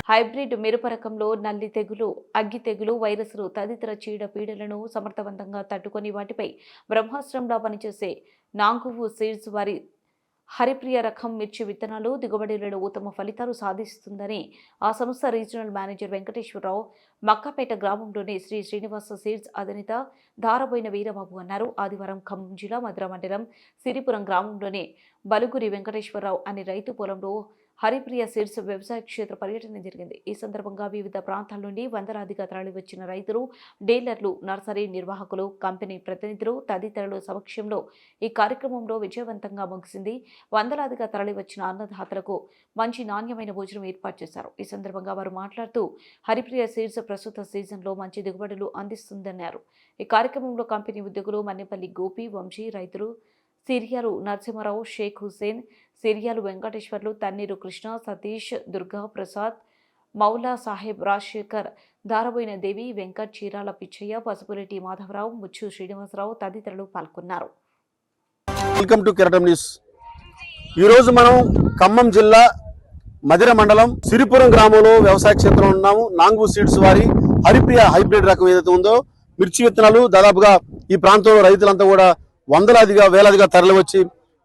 Hybrid మిరప రకంలో నల్లి తెగులు, అగ్గి తెగులు, వైరస్లు తదితర చీడ పీడలను సమర్థవంతంగా తట్టుకొని వాటిపై బ్రహ్మాస్త్రంలా పనిచేసే నాంగువు సీడ్స్ వారి హరిప్రియ రకం మిర్చి విత్తనాలు దిగుబడులలో ఉత్తమ ఫలితాలు సాధిస్తుందని ఆ సంస్థ రీజనల్ మేనేజర్ వెంకటేశ్వరరావు మక్కాపేట గ్రామంలోని శ్రీ శ్రీనివాస సీడ్స్ అధినేత దారబోయిన వీరబాబు అన్నారు. ఆదివారం ఖమ్మం జిల్లా మధుర మండలం సిరిపురం గ్రామంలోని బలుగురి వెంకటేశ్వరరావు అనే రైతు పొలంలో హరిప్రియ సీడ్స్ వ్యవసాయ క్షేత్ర పర్యటన జరిగింది. ఈ సందర్భంగా వివిధ ప్రాంతాల నుండి వందలాదిగా తరలివచ్చిన రైతులు, డీలర్లు, నర్సరీ నిర్వాహకులు, కంపెనీ ప్రతినిధులు తదితరుల సమక్షంలో ఈ కార్యక్రమంలో విజయవంతంగా ముగిసింది. వందలాదిగా తరలివచ్చిన అన్నదాతలకు మంచి నాణ్యమైన భోజనం ఏర్పాటు చేశారు. ఈ సందర్భంగా వారు మాట్లాడుతూ హరిప్రియ సీడ్స్ ప్రస్తుత సీజన్లో మంచి దిగుబడులు అందిస్తుందన్నారు. ఈ కార్యక్రమంలో కంపెనీ ఉద్యోగులు మన్నెపల్లి గోపి, వంశీ, రైతులు సిరియాలు నరసింహారావు, షేక్ హుసేన్, సిరియాలు వెంకటేశ్వర్లు, తన్నీరు కృష్ణ, సతీష్, దుర్గా ప్రసాద్, మౌలా సాహెబ్, రాజశేఖర్, దారబోయిన దేవి, వెంకట్, చీరాల పిచ్చయ్య, పసుపురెడ్డి మాధవరావు, ముచ్చు శ్రీనివాసరావు తదితరులు పాల్గొన్నారు. వెల్కమ్ టు కెరటం న్యూస్. ఈరోజు మనం ఖమ్మం జిల్లా మధిర మండలం సిరిపురం గ్రామంలో వ్యవసాయ క్షేత్రంలో ఉన్నాము. నాంగు సీడ్స్ వారి హరిప్రియ హైబ్రిడ్ రకం ఏదైతే ఉందో మిర్చి విత్తనాలు దాదాపుగా ఈ ప్రాంతంలో రైతులంతా కూడా వందలాదిగా వేలాదిగా తరలివచ్చి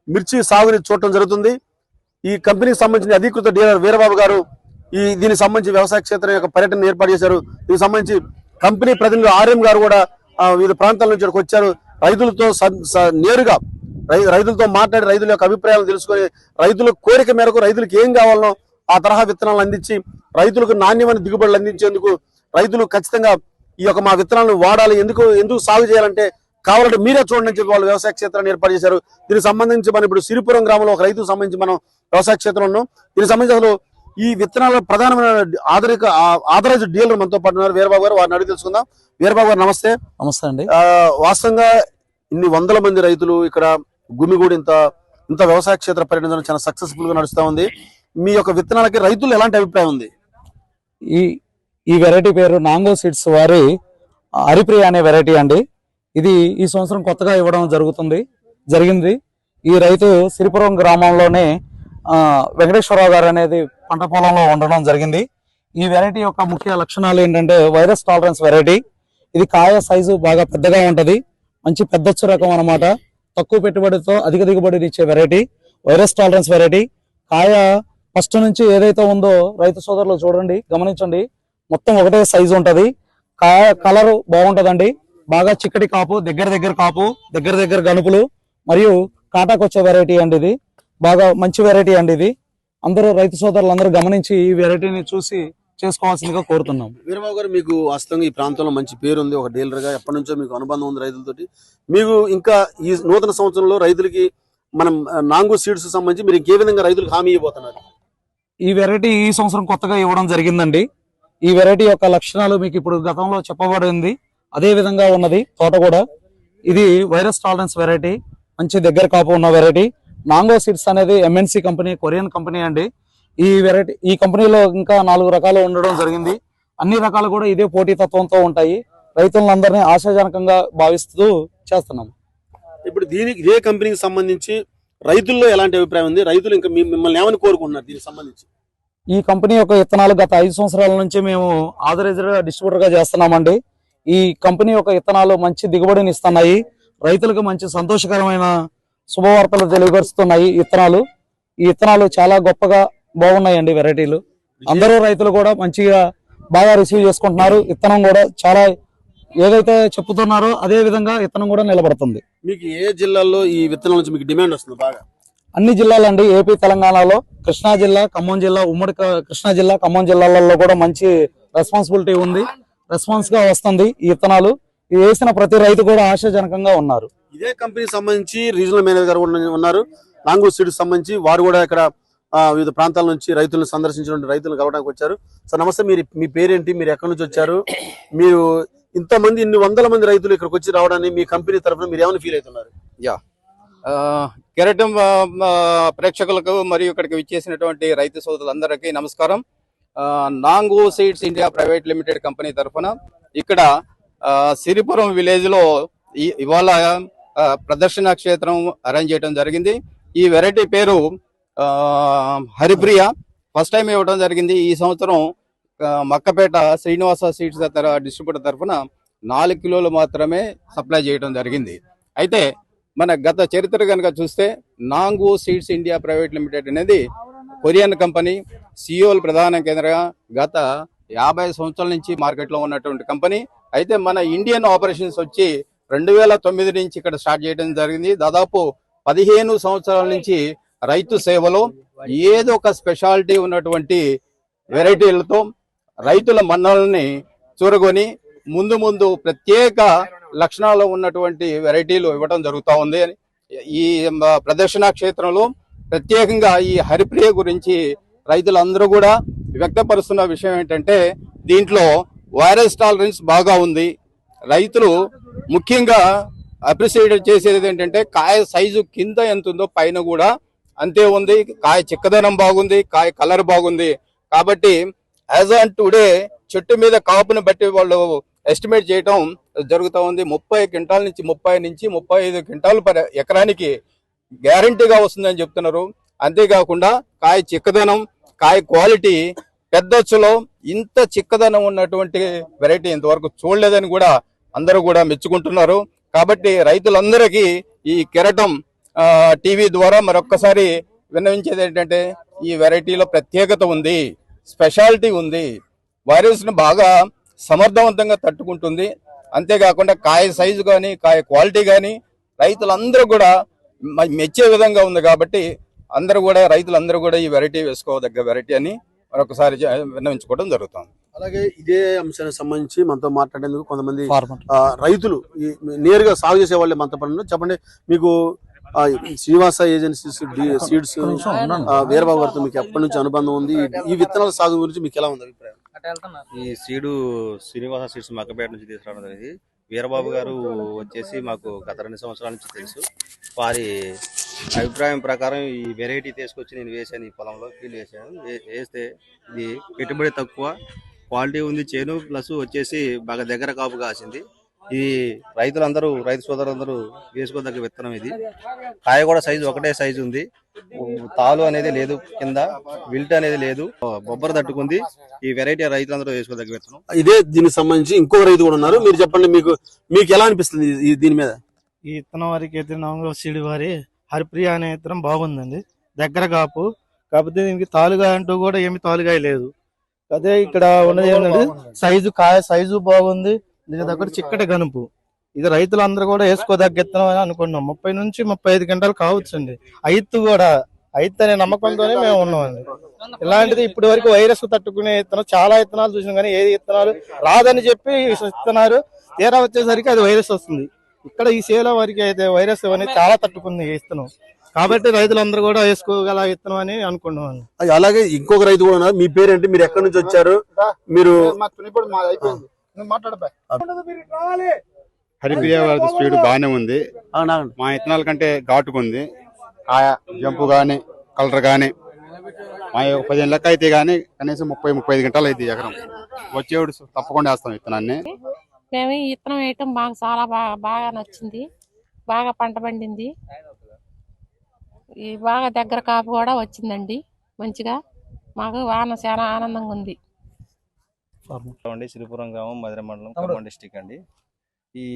మిర్చి సాగుని చూడటం జరుగుతుంది. ఈ కంపెనీకి సంబంధించిన అధికృత డీలర్ వీరబాబు గారు దీనికి సంబంధించి వ్యవసాయ క్షేత్రం యొక్క పర్యటన ఏర్పాటు చేశారు. దీనికి సంబంధించి కంపెనీ ప్రతినిధులు ఆర్ఎం గారు కూడా వివిధ ప్రాంతాల నుంచి ఇక్కడికి వచ్చారు. రైతులతో నేరుగా రైతులతో మాట్లాడి రైతుల యొక్క అభిప్రాయాలను తెలుసుకొని రైతుల కోరిక మేరకు రైతులకు ఏం కావాలనో ఆ తరహా విత్తనాలను అందించి రైతులకు నాణ్యమైన దిగుబడులు అందించేందుకు రైతులు ఖచ్చితంగా ఈ యొక్క మా విత్తనాలను వాడాలి, ఎందుకు సాగు చేయాలంటే కావాలంటే మీరే చూడండి అని చెప్పి వాళ్ళు వ్యవసాయ క్షేత్రాన్ని ఏర్పాటు చేశారు. దీనికి సంబంధించి మనం ఇప్పుడు సిరిపురం గ్రామంలో ఒక రైతుకు సంబంధించి మనం వ్యవసాయ క్షేత్రం ఉన్నాం. దీనికి సంబంధించి అసలు ఈ విత్తనాల ప్రధానమైన ఆథరైజ్డ్ డీలర్ మనతో పాటు ఉన్నారు వీరబాబు గారు. వారిని అడిగి తెలుసుకుందాం. వీరబాబు గారు నమస్తే. నమస్తే అండి. వాస్తవంగా ఇన్ని వందల మంది రైతులు ఇక్కడ గుమిగూడి ఇంత వ్యవసాయ క్షేత్ర పర్యటన చాలా సక్సెస్ఫుల్ గా నడుస్తా ఉంది. మీ యొక్క విత్తనాలకి రైతులు ఎలాంటి అభిప్రాయం ఉంది? ఈ వెరైటీ పేరు నాంగో సీడ్స్ వారి హరిప్రియ అనే వెరైటీ అండి. ఇది ఈ సంవత్సరం కొత్తగా ఇవ్వడం జరిగింది. ఈ రైతు సిరిపురం గ్రామంలోనే వెంకటేశ్వరరావు గారు అనేది పంట పొలంలో ఉండడం జరిగింది. ఈ వెరైటీ యొక్క ముఖ్య లక్షణాలు ఏంటంటే వైరస్ టాలరెన్స్ వెరైటీ. ఇది కాయ సైజు బాగా పెద్దగా ఉంటది. మంచి పెద్దచ్చు రకం అన్నమాట. తక్కువ పెట్టుబడితో అధిక దిగుబడిని ఇచ్చే వెరైటీ వైరస్ టాలరెన్స్ వెరైటీ. కాయ ఫస్ట్ నుంచి ఏదైతే ఉందో రైతు సోదరులు చూడండి, గమనించండి, మొత్తం ఒకటే సైజు ఉంటది. కాయ కలర్ బాగుంటదండి. బాగా చిక్కటి కాపు, దగ్గర కాపు, దగ్గర గనుపులు మరియు కాటాకొచ్చే వెరైటీ అండి. ఇది బాగా మంచి వెరైటీ అండి. ఇది అందరూ రైతు సోదరులందరూ గమనించి ఈ వెరైటీని చూసి చేసుకోవాల్సిందిగా కోరుతున్నాం. వీరబాబు గారు, మీకు వాస్తవంగా ఈ ప్రాంతంలో మంచి పేరు ఉంది. ఒక డీలర్ గా ఎప్పటి నుంచో మీకు అనుబంధం ఉంది రైతులతోటి. మీకు ఇంకా ఈ నూతన సంవత్సరంలో రైతులకి మనం నాంగు సీడ్స్ సంబంధించి మీరు ఇంకే విధంగా రైతులకు హామీ ఇవ్వబోతున్నారు? ఈ వెరైటీ ఈ సంవత్సరం కొత్తగా ఇవ్వడం జరిగిందండి. ఈ వెరైటీ యొక్క లక్షణాలు మీకు ఇప్పుడు గతంలో చెప్పబడింది, అదే విధంగా ఉన్నది తోట కూడా. ఇది వైరస్ టాలరెన్స్ వెరైటీ, మంచి దగ్గర కాపు ఉన్న వెరైటీ. నాంగో సీడ్స్ అనేది ఎంఎన్సి కంపెనీ, కొరియన్ కంపెనీ అండి. ఈ కంపెనీలో ఇంకా 4 రకాలు ఉండడం జరిగింది. అన్ని రకాలు కూడా ఇదే పోటీ తత్వంతో ఉంటాయి. రైతులందరినీ ఆశాజనకంగా భావిస్తూ చేస్తున్నాం. ఇప్పుడు ఇదే కంపెనీకి సంబంధించి రైతుల్లో ఎలాంటి అభిప్రాయం ఉంది? రైతులు ఇంకా మిమ్మల్ని ఏమని కోరుకుంటున్నారు దీనికి సంబంధించి? ఈ కంపెనీ యొక్క విత్తనాలు గత 5 సంవత్సరాల నుంచి మేము ఆథరైజ్డ్ డిస్ట్రిబ్యూటర్ గా చేస్తున్నామండి. ఈ కంపెనీ యొక్క విత్తనాలు మంచి దిగుబడిని ఇస్తున్నాయి. రైతులకు మంచి సంతోషకరమైన శుభవార్తలు తెలియపరుస్తున్నాయి. ఈ విత్తనాలు చాలా గొప్పగా బాగున్నాయండి వెరైటీలు. అందరూ రైతులు కూడా మంచిగా బాగా రిసీవ్ చేసుకుంటున్నారు. విత్తనం కూడా చాలా ఏదైతే చెప్తున్నారో అదే విధంగా విత్తనం కూడా నిలబడుతుంది. మీకు ఏ జిల్లాల్లో ఈ విత్తనాల నుంచి మీకు డిమాండ్ వస్తుంది బాగా? అన్ని జిల్లాలండి. ఏపీ, తెలంగాణలో, కృష్ణా జిల్లా, ఖమ్మం జిల్లా, ఉమ్మడి కృష్ణా జిల్లా, ఖమ్మం జిల్లాలలో కూడా మంచి రెస్పాన్సిబిలిటీ ఉంది. రెస్పాన్స్ గా వస్తుంది ఈ విత్తనాలు. ఇది వేసిన ప్రతి రైతు కూడా ఆశాజనకంగా ఉన్నారు. ఇదే కంపెనీకి సంబంధించి రీజనల్ మేనేజర్ గారు ఉన్నారు. నాంగు సీడ్స్ సంబంధించి వారు కూడా ఇక్కడ వివిధ ప్రాంతాల నుంచి రైతులను సందర్శించిన రైతులను కలవడానికి వచ్చారు. సార్ నమస్తే, మీ పేరేంటి, మీరు ఎక్కడి నుంచి వచ్చారు? మీరు ఇన్ని వందల మంది రైతులు ఇక్కడికి వచ్చి రావడాన్ని మీ కంపెనీ తరఫున మీరు ఏమైనా ఫీల్ అవుతున్నారు? కెరటం ప్రేక్షకులకు మరియు ఇక్కడికి విచ్చేసినటువంటి రైతు సోదరులందరికీ నమస్కారం. Nangu seeds India private limited company తరఫున ఇక్కడ సిరిపురం విలేజ్ లో ఇవాళ ప్రదర్శన క్షేత్రం అరేంజ్ చేయడం జరిగింది. ఈ వెరైటీ పేరు హరిప్రియ. ఫస్ట్ టైం ఇవ్వడం జరిగింది. ఈ సంవత్సరం మక్కపేట శ్రీనివాస సీడ్స్ డిస్ట్రిబ్యూటర్ తరఫున 4 కిలోలు మాత్రమే సప్లై చేయడం జరిగింది. అయితే మన గత చరిత్ర కనుక చూస్తే నాంగు సీడ్స్ ఇండియా ప్రైవేట్ లిమిటెడ్ అనేది కొరియన్ కంపెనీ, సియోల్ ప్రధాన కేంద్రంగా గత 50 సంవత్సరాల నుంచి మార్కెట్లో ఉన్నటువంటి కంపెనీ. అయితే మన ఇండియన్ ఆపరేషన్స్ వచ్చి 2009 నుంచి ఇక్కడ స్టార్ట్ చేయడం జరిగింది. దాదాపు 15 సంవత్సరాల నుంచి రైతు సేవలో ఏదో ఒక స్పెషాలిటీ ఉన్నటువంటి వెరైటీలతో రైతుల మన్నలని చూరగొని ముందు ముందు ప్రత్యేక లక్షణాలు ఉన్నటువంటి వెరైటీలు ఇవ్వడం జరుగుతూ ఉంది. ఈ ప్రదర్శన క్షేత్రంలో ప్రత్యేకంగా ఈ హరిప్రియ గురించి రైతులందరూ కూడా వ్యక్తపరుస్తున్న విషయం ఏంటంటే దీంట్లో వైరస్ టాలరెన్స్ బాగా ఉంది. రైతులు ముఖ్యంగా అప్రిషియేట్ చేసేది ఏంటంటే కాయ సైజు కింద ఎంత ఉందో పైన కూడా అంతే ఉంది. కాయ చిక్కదనం బాగుంది, కాయ కలర్ బాగుంది. కాబట్టి యాజ్ ఆన్ టుడే చెట్టు మీద కాపును బట్టి వాళ్ళు ఎస్టిమేట్ చేయడం జరుగుతూ ఉంది. 30 క్వింటాల నుంచి 35 క్వింటాలు ఎకరానికి గ్యారంటీగా వస్తుందని చెప్తున్నారు. అంతేకాకుండా కాయ చిక్కదనం, కాయ క్వాలిటీ పెద్దొచ్చులో ఇంత చిక్కదనం ఉన్నటువంటి వెరైటీ ఇంతవరకు చూడలేదని కూడా అందరూ కూడా మెచ్చుకుంటున్నారు. కాబట్టి రైతులందరికీ ఈ కెరటం టీవీ ద్వారా మరొక్కసారి విన్నవించేది ఏంటంటే ఈ వెరైటీలో ప్రత్యేకత ఉంది, స్పెషాలిటీ ఉంది, వైరస్ ను బాగా సమర్థవంతంగా తట్టుకుంటుంది. అంతేకాకుండా కాయ సైజు కానీ కాయ క్వాలిటీ కానీ రైతులందరూ కూడా మెచ్చే విధంగా ఉంది. కాబట్టి రైతులందరూ కూడా ఈ వెరైటీ వేసుకోదగ్గ వెరైటీ అని మరొకసారి విన్నవించుకోవడం జరుగుతుంది. అలాగే ఇదే అంశానికి సంబంధించి మనతో మాట్లాడేందుకు కొంతమంది రైతులు నేరుగా సాగు చేసే వాళ్ళే మనతో పని. చెప్పండి, మీకు శ్రీనివాస ఏజెన్సీస్ సీడ్స్ వీరబాబు గారితో మీకు ఎప్పటి నుంచి అనుబంధం ఉంది? ఈ విత్తనాల సాగు గురించి మీకు ఎలా ఉంది అభిప్రాయం? ఈ సీడు శ్రీనివాస సీడ్స్ మక్కపేట నుంచి తీసుకురావడం జరిగింది. వీరబాబు గారు వచ్చేసి మాకు గత 2 సంవత్సరాల నుంచి తెలుసు. వారి అభిప్రాయం ప్రకారం ఈ వెరైటీ తీసుకొచ్చి నేను వేసాను, ఈ పొలంలో ఫీల్డ్ వేసాను. వేస్తే ఇది పెట్టుబడి తక్కువ, క్వాలిటీ ఉంది చేను, ప్లస్ వచ్చేసి బాగా దగ్గర కాపు కాసింది. ఇది రైతు సోదరులందరూ వేసుకోదగ్గ విత్తనం. ఇది కాయ కూడా సైజు ఒకటే సైజు ఉంది. తాలు అనేది లేదు, కింద విల్ట్ అనేది లేదు, బొబ్బర తట్టుకుంది. ఈ వెరైటీ రైతులందరూ వేసుకోదగ్గ విత్తనం. ఇదే దీనికి సంబంధించి ఇంకో రైతు కూడా ఉన్నారు. మీరు చెప్పండి, మీకు ఎలా అనిపిస్తుంది దీని మీద? ఈ విత్తనం వారికి అయితే నాంగో సీడ్ వారి హరిప్రియ అనే విత్తనం బాగుందండి. దగ్గర కాపు, కాకపోతే దీనికి తాలుగా అంటూ కూడా ఏమి తాలుగా లేదు. అదే ఇక్కడ ఉన్నది ఏంటంటే కాయ సైజు బాగుంది, దీని దగ్గర చిక్కటి గనుపు. ఇది రైతులందరూ కూడా వేసుకోదగ్గ విత్తనం అని అనుకున్నాం. 30 నుంచి 35 గంటలు కావచ్చండి. అయిత్ అనే నమ్మకంతోనే మేము ఉన్నామండి. ఇలాంటిది ఇప్పటి వరకు వైరస్ తట్టుకునే విత్తనం చాలా విత్తనాలు చూసినాం, కానీ ఏది విత్తనాలు రాదని చెప్పి ఇస్తున్నారు. తీరా వచ్చేసరికి అది వైరస్ వస్తుంది. ఇక్కడ ఈ సేల వరకు అయితే వైరస్ అనేది చాలా తట్టుకుంది ఈ విత్తనం. కాబట్టి రైతులందరూ కూడా వేసుకోగల విత్తనం అని అనుకున్నాం. అలాగే ఇంకొక రైతు కూడా ఉన్నారు. మీ పేరేంటి, మీరు ఎక్కడి నుంచి వచ్చారు? మీరు హరిప్రియ వారి స్పీడ్ బాగానే ఉంది. మా విత్తనాల కంటే ఘాటుకుంది. కాయ జంపు గానీ కలర్ గానీ మా 15 లెక్క అయితే గానీ కనీసం 30-35 గంటలు అయితే ఎకరం వచ్చేవాడు తప్పకుండా వేస్తాం విత్తనాన్ని. మేము ఈ విత్తనం వేయటం మాకు చాలా బాగా నచ్చింది. బాగా పంట పండింది. ఈ బాగా దగ్గర కాపు కూడా వచ్చిందండి మంచిగా. మాకు వాన చాలా ఆనందంగా ఉంది. శ్రీపురం గ్రామం, మధుర మండలం, ఖమ్మం డిస్టిక్ అండి. ఈ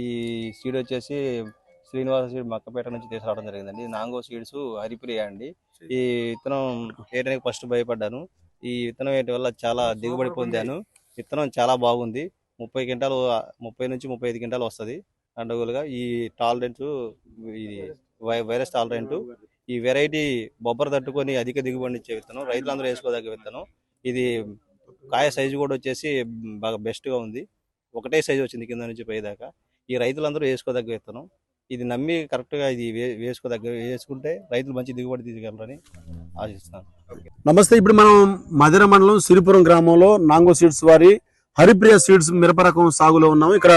సీడ్ వచ్చేసి శ్రీనివాస సీడ్ మక్కపేట నుంచి తీసుకురావడం జరిగిందండి. నాంగో సీడ్స్ హరిప్రియ అండి. ఈ విత్తనం వేయడానికి ఫస్ట్ భయపడ్డాను. ఈ విత్తనం వేయటం వల్ల చాలా దిగుబడి పొందాను. విత్తనం చాలా బాగుంది. 30 నుంచి 35 క్వింటాలు వస్తుంది అండగోలుగా. ఈ టాలరెంట్, ఇది వైరస్ టాలరెంట్, ఈ వెరైటీ బొబ్బర తట్టుకొని అధిక దిగుబడి ఇచ్చే విత్తనం. రైతులందరూ వేసుకోదగ్గ విత్తనం. ఇది కాయ సైజు కూడా వచ్చేసి బాగా బెస్ట్గా ఉంది. ఒకటే సైజు వచ్చింది కింద నుంచి పైదాకా. ఈ రైతులందరూ వేసుకోదగ్గ విత్తనం. ఇది నమ్మి కరెక్ట్గా ఇది వేసుకుంటే రైతులు మంచి దిగుబడి తీసుకోగలరని ఆశిస్తున్నాను. నమస్తే. ఇప్పుడు మనం మధుర మండలం సిరిపురం గ్రామంలో నాంగో సీడ్స్ వారి హరిప్రియ సీడ్స్ మిరప రకం సాగులో ఉన్నాము. ఇక్కడ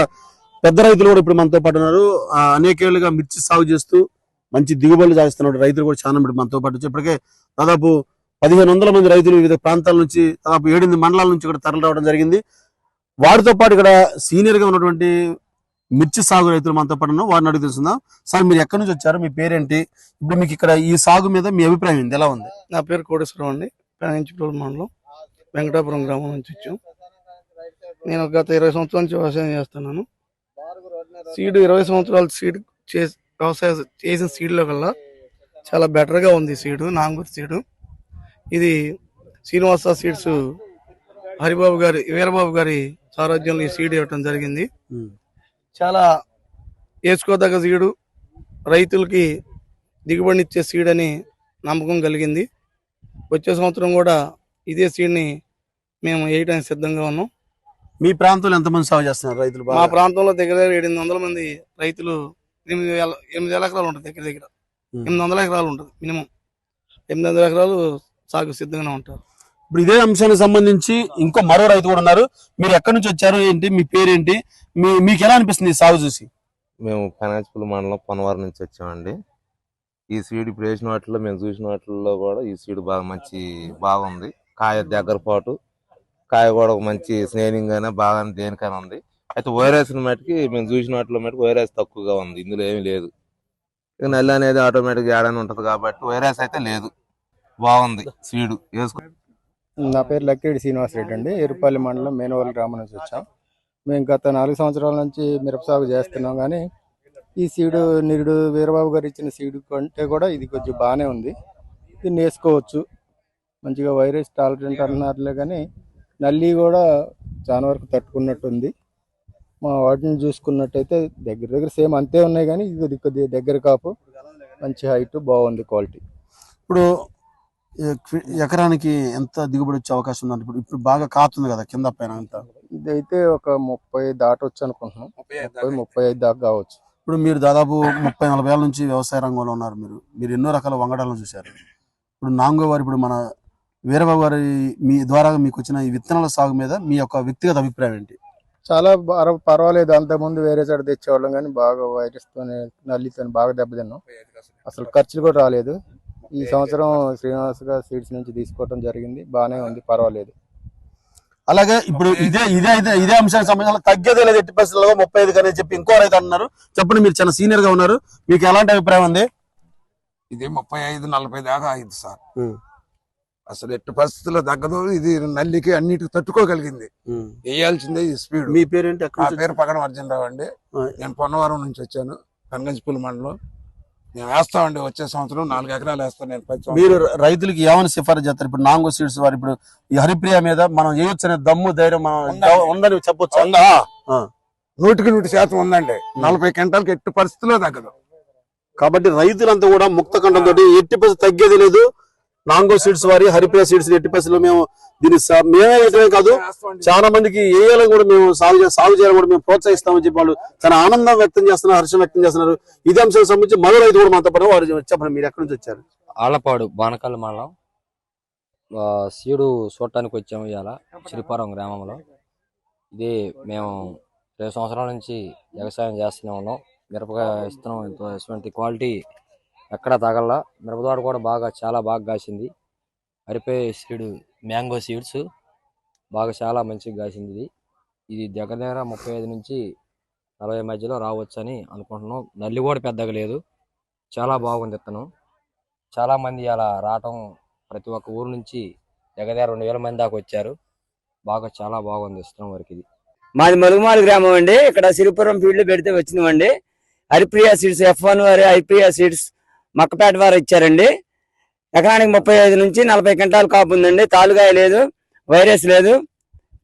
పెద్ద రైతులు కూడా ఇప్పుడు మనతో పాటు ఉన్నారు. అనేకేళ్లుగా మిర్చి సాగు చేస్తూ మంచి దిగుబడులు సాధిస్తున్నారు రైతులు కూడా చాలా మంది మనతో పాటు. ఇప్పటికే దాదాపు 1500 మంది రైతులు వివిధ ప్రాంతాల నుంచి దాదాపు 7 మండలాల నుంచి ఇక్కడ తరలి రావడం జరిగింది. వారితో పాటు ఇక్కడ సీనియర్ గా ఉన్నటువంటి మిర్చి సాగు రైతులు మనతో పాటు ఉన్నాం. వారిని అడిగి తెలుసుకుందాం. సార్, మీరు ఎక్కడి నుంచి వచ్చారు? మీ పేరేంటి? ఇప్పుడు మీకు ఇక్కడ ఈ సాగు మీద మీ అభిప్రాయం ఏంటి? ఎలా ఉంది? నా పేరు కోటేశ్వరం అండి. పెనంచిప్రోలు మండలం వెంకటాపురం గ్రామం నుంచి వచ్చాం. నేను గత 20 సంవత్సరాల నుంచి వ్యవసాయం చేస్తున్నాను. సీడ్ 20 సంవత్సరాల సీడ్ వ్యవసాయం చేసిన సీడ్లో కల్లా చాలా బెటర్గా ఉంది సీడు, నాంగూర్ సీడు. ఇది శ్రీనివాస సీడ్స్ వీరబాబు గారి సారథ్యంలో ఈ సీడ్ ఇవ్వటం జరిగింది. చాలా వేసుకోదగ్గ సీడు, రైతులకి దిగుబడినిచ్చే సీడ్ అని నమ్మకం కలిగింది. వచ్చే సంవత్సరం కూడా ఇదే సీడ్ని మేము వేయడానికి సిద్ధంగా ఉన్నాం. మీ ప్రాంతంలో ఎంతమంది సాగు చేస్తున్నారు రైతులు? మా ప్రాంతంలో దగ్గర 700 మంది రైతులు, 8 ఎకరాలు ఉంటుంది, దగ్గర 800 ఎకరాలు ఉంటుంది, మినిమం 800 ఎకరాలు సాగు సిద్ధంగానే ఉంటారు. ఇప్పుడు ఇదే అంశానికి సంబంధించి ఇంకో మరో రైతు కూడా ఉన్నారు. మీరు ఎక్కడి నుంచి వచ్చారు, ఏంటి మీ పేరేంటి, మీకు ఎలా అనిపిస్తుంది ఈ సాగు చూసి? మేము పెనాచిపల్లి మండలం పొన్నవారం నుంచి వచ్చామండి. ఈ సీడ్ ఇప్పుడు వేసిన వాటిలో మేము చూసిన వాటిల్లో కూడా ఈ సీడ్ బాగుంది. కాయ దగ్గర పాటు, కాయ కూడా మంచి స్నేహింగ్ గానే బాగా దేనికైనా ఉంది. అయితే వైరస్ మటుకి మేము చూసిన వాటిలో మటుకు వైరస్ తక్కువగా ఉంది, ఇందులో ఏమీ లేదు. ఇక నల్లి అనేది ఆటోమేటిక్ ఏడానే ఉంటది కాబట్టి వైరస్ అయితే లేదు, బాగుంది సీడ్ వేసుకో. నా పేరు లక్కిరెడ్డి శ్రీనివాసరెడ్డి అండి. ఎరుపల్లి మండలం మేనవల్లి గ్రామం నుంచి వచ్చాం. మేము గత 4 సంవత్సరాల నుంచి మిరప సాగు చేస్తున్నాం, కానీ ఈ సీడు నిరుడు వీరబాబు గారు ఇచ్చిన సీడు కంటే కూడా ఇది కొంచెం బాగానే ఉంది. దీన్ని వేసుకోవచ్చు, మంచిగా వైరస్ టాలరెంట్ అంటున్నారులే, కానీ నల్లి కూడా చాలా వరకు తట్టుకున్నట్టుంది. మా వాటిని చూసుకున్నట్టయితే దగ్గర సేమ్ అంతే ఉన్నాయి, కానీ ఇది కొద్దిగా దగ్గర కాపు, మంచి హైట్, బాగుంది క్వాలిటీ. ఇప్పుడు ఎకరానికి ఎంత దిగుబడి వచ్చే అవకాశం ఉందంటే? ఇప్పుడు బాగా కాతుంది కదా కింద పైన అంతా. ఇదైతే ఒక 30 దాటొచ్చు అనుకుంటున్నాం, 35 దాకా కావచ్చు. ఇప్పుడు మీరు దాదాపు 30-40 ఏళ్ళ నుంచి వ్యవసాయ రంగంలో ఉన్నారు. మీరు ఎన్నో రకాల వంగడాలను చూశారు. ఇప్పుడు నాంగో వారి, ఇప్పుడు మన వీరబాబు గారి మీ ద్వారా మీకు వచ్చిన ఈ విత్తనాల సాగు మీద మీ యొక్క వ్యక్తిగత అభిప్రాయం ఏంటి? చాలా పర్వాలేదు. అంతకుముందు వేరే చోట తెచ్చేవాళ్ళం, కానీ బాగా వైరస్తో నల్లితో బాగా దెబ్బతిన్నాం. అసలు ఖర్చులు కూడా రాలేదు. ఈ సంవత్సరం శ్రీనివాస సీడ్స్ నుంచి తీసుకోవడం జరిగింది, బాగానే ఉంది, పర్వాలేదు. అలాగే ఇప్పుడు ఇదే అంశానికి సంబంధించిన తగ్గేదే లేదు, 80% 35 అని చెప్పి ఇంకో రైతు అంటున్నారు. చెప్పండి, మీరు చాలా సీనియర్ గా ఉన్నారు, మీకు ఎలాంటి అభిప్రాయం ఉంది? ఇది 35-40 దాకా అయింది సార్. అసలు ఎట్టి పరిస్థితుల్లో తగ్గదు. ఇది నల్లికి అన్నిటికి తట్టుకోగలిగింది. వేయాల్సిందే ఈ స్పీడ్. మీ పేరేంటి? నా పేరు పగడం అర్జునరావు అండి. నేను పొన్నవరం నుంచి వచ్చాను, పెనగంచిపల్లి మండలం. నేను వేస్తామండి, వచ్చే సంవత్సరం 4 ఎకరాలు వేస్తాను నేను. మీరు రైతులకి ఏమైనా సిఫారసు చేస్తారు? ఇప్పుడు నాంగో సీడ్స్ వారు ఇప్పుడు ఈ హరిప్రియ మీద మనం చేయొచ్చు అనే దమ్ము ధైర్యం ఉందని చెప్పొచ్చు? 100% ఉందండి. 40 క్వింటాలకి ఎట్టి పరిస్థితుల్లో తగ్గదు. కాబట్టి రైతులంతా కూడా ముక్త కంఠంతో 80% తగ్గేది లేదు, నాంగో సీడ్స్ వారి హరిప్రియ సీడ్స్ 80% మేము దీన్ని మేమే వేయటమే కాదు, చాలా మందికి వేయాలని కూడా మేము సాగు చేయాలని కూడా మేము ప్రోత్సహిస్తామని చెప్పి వాళ్ళు చాలా ఆనందం వ్యక్తం చేస్తున్నారు, హర్షం వ్యక్తం చేస్తున్నారు. ఇదే అంశానికి సంబంధించి మరో రైతు కూడా మాతో పాటు వారు చెప్పండి, మీరు ఎక్కడి నుంచి వచ్చారు? ఆలపాడు బానకల్ మండలం. సీడు చూడటానికి వచ్చాము ఇవాళ శ్రీపురం గ్రామంలో. ఇది మేము 2 సంవత్సరాల నుంచి వ్యవసాయం చేస్తూనే ఉన్నాం. మిరపకాయ ఇస్తున్నాం, ఇటువంటి క్వాలిటీ ఎక్కడ తగల. మిరపతోట కూడా చాలా బాగా కాసింది. హరిపే సీడ్ మ్యాంగో సీడ్స్ చాలా మంచిగా కాసింది. ఇది దగ్గర 35 నుంచి 40 మధ్యలో రావచ్చు అని అనుకుంటున్నాం. నల్లి కూడా పెద్దగా లేదు, చాలా బాగుంది విత్తనం. చాలా మంది అలా రావటం, ప్రతి ఒక్క ఊరు నుంచి దగ్గర 2000 మంది దాకా వచ్చారు. చాలా బాగుంది ఇష్టం వరకు. ఇది మాది మలుగుమాల గ్రామం అండి. ఇక్కడ సిరిపురం ఫీల్డ్ పెడితే వచ్చినామండి. హరిప్రియ సీడ్స్ F1 వారి హరిప్రియ సీడ్స్ మక్కపేట వారు ఇచ్చారండి. ఎకరానికి 35 నుంచి 40 క్వింటాలు కాపు ఉందండి. తాలుగాయ లేదు, వైరస్ లేదు,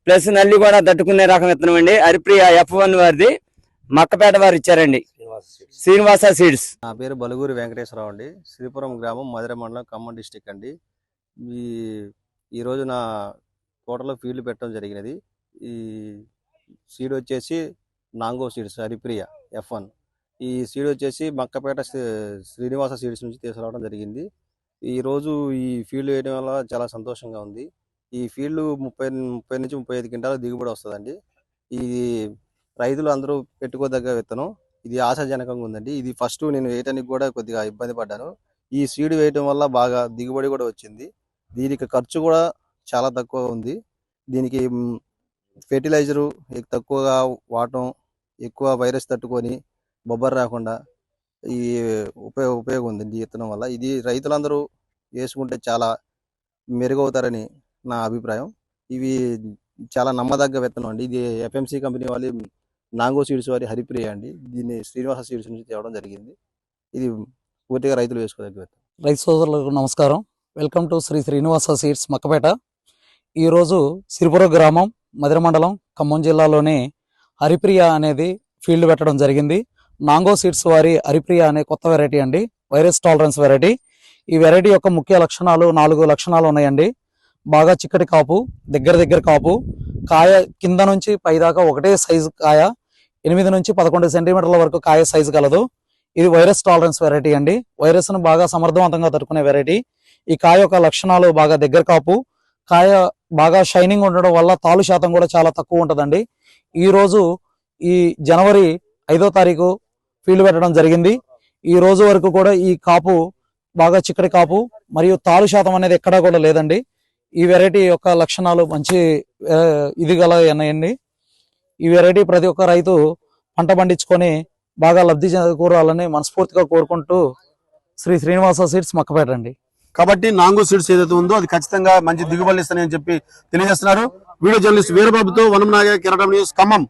ప్లస్ నల్లి కూడా తట్టుకునే రకం విత్తనం అండి. హరిప్రియ F1 వారిది మక్కపేట వారు ఇచ్చారండి, శ్రీనివాస సీడ్స్. నా పేరు బలుగురి వెంకటేశ్వరరావు అండి. శ్రీపురం గ్రామం, మధుర మండలం, ఖమ్మం డిస్టిక్ అండి. ఈ రోజు నా తోటలో ఫీల్డ్ పెట్టడం జరిగినది. ఈ సీడ్ వచ్చేసి నాంగో సీడ్స్ హరిప్రియ F1. ఈ సీడ్ వచ్చేసి మక్కపేట శ్రీనివాస సీడ్స్ నుంచి తీసుకురావడం జరిగింది. ఈ రోజు ఈ ఫీల్డ్ వేయడం వల్ల చాలా సంతోషంగా ఉంది. ఈ ఫీల్డ్ 30 నుంచి 35 క్వింటాల దిగుబడి వస్తుందండి. ఇది రైతులు అందరూ పెట్టుకోదగ్గ విత్తనం. ఇది ఆశాజనకంగా ఉందండి. ఇది ఫస్ట్ నేను వేయటానికి కూడా కొద్దిగా ఇబ్బంది పడ్డాను. ఈ సీడ్ వేయటం వల్ల బాగా దిగుబడి కూడా వచ్చింది. దీనికి ఖర్చు కూడా చాలా తక్కువ ఉంది. దీనికి ఫెర్టిలైజరు తక్కువగా వాడటం, ఎక్కువ వైరస్ తట్టుకొని బొబ్బర్ రాకుండా ఈ ఉపయోగం ఉంది ఈ విత్తనం వల్ల. ఇది రైతులందరూ వేసుకుంటే చాలా మెరుగవుతారని నా అభిప్రాయం. ఇవి చాలా నమ్మదగ్గ విత్తనం అండి. ఇది ఎఫ్ఎంసి కంపెనీ వాళ్ళు నాంగో సీడ్స్ వారి హరిప్రియ అండి. దీన్ని శ్రీనివాస సీడ్స్ నుంచి తేవడం జరిగింది. ఇది పూర్తిగా రైతులు వేసుకోదగ్గ విత్తనం. రైతు సోదరులకు నమస్కారం. Welcome to Shri Srinivasa seeds Makkapeta. ఈరోజు సిరిపురం గ్రామం, మధిర మండలం, ఖమ్మం జిల్లాలోని హరిప్రియ అనేది ఫీల్డ్ పెట్టడం జరిగింది. నాంగో సీడ్స్ వారి హరిప్రియ అనే కొత్త వెరైటీ అండి, వైరస్ టాలరెన్స్ వెరైటీ. ఈ వెరైటీ యొక్క ముఖ్య లక్షణాలు 4 లక్షణాలు ఉన్నాయండి. బాగా చిక్కటి కాపు, దగ్గర కాపు, కాయ కింద నుంచి పై దాకా ఒకటే సైజు కాయ, 8 నుంచి 11 సెంటీమీటర్ల వరకు కాయ సైజు కలదు. ఇది వైరస్ టాలరెన్స్ వెరైటీ అండి. వైరస్ ను బాగా సమర్థవంతంగా తట్టుకునే వెరైటీ. ఈ కాయ యొక్క లక్షణాలు బాగా దగ్గర కాపు, కాయ బాగా షైనింగ్ ఉండడం వల్ల తాలు శాతం కూడా చాలా తక్కువ ఉంటుందండి. ఈ రోజు ఈ జనవరి 5వ తారీఖు ఫీల్డ్ పెట్టడం జరిగింది. ఈ రోజు వరకు కూడా ఈ కాపు బాగా చిక్కటి కాపు మరియు తాలు శాతం అనేది ఎక్కడా కూడా లేదండి. ఈ వెరైటీ యొక్క లక్షణాలు మంచి ఇది గల ఉన్నాయండి. ఈ వెరైటీ ప్రతి ఒక్క రైతు పంట పండించుకొని బాగా లబ్ధి చేకూరాలని మనస్ఫూర్తిగా కోరుకుంటూ శ్రీ శ్రీనివాస సీడ్స్ మక్కపేట అండి. కాబట్టి నాంగో సీడ్స్ ఏదైతే ఉందో అది ఖచ్చితంగా మంచి దిగుబడులు ఇస్తాయని చెప్పి తెలియజేస్తున్నారు. వీడియో జర్నలిస్ట్ వీరబాబుతో వనం నాగ, కిరీటం న్యూస్, ఖమ్మం.